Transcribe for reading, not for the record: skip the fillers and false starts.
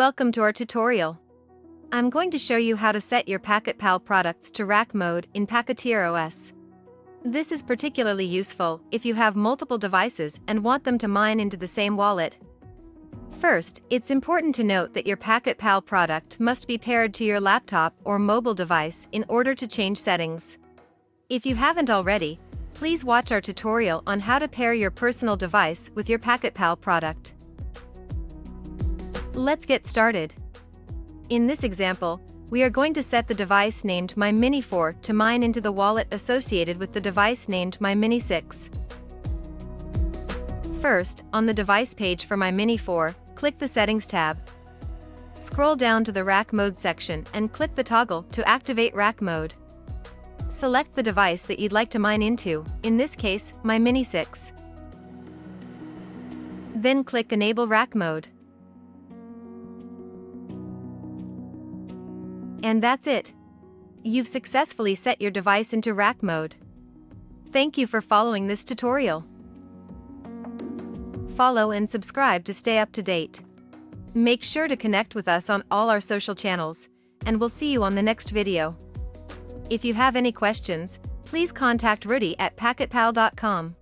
Welcome to our tutorial. I'm going to show you how to set your PacketPal products to rack mode in Packeteer OS. This is particularly useful if you have multiple devices and want them to mine into the same wallet. First, it's important to note that your PacketPal product must be paired to your laptop or mobile device in order to change settings. If you haven't already, please watch our tutorial on how to pair your personal device with your PacketPal product. Let's get started. In this example, we are going to set the device named My Mini 4 to mine into the wallet associated with the device named My Mini 6. First, on the device page for My Mini 4, click the Settings tab. Scroll down to the Rack Mode section and click the toggle to activate Rack Mode. Select the device that you'd like to mine into, in this case, My Mini 6. Then click Enable Rack Mode. And that's it. You've successfully set your device into rack mode. Thank you for following this tutorial. Follow and subscribe to stay up to date. Make sure to connect with us on all our social channels, and we'll see you on the next video. If you have any questions, please contact Routie at packetpal.com.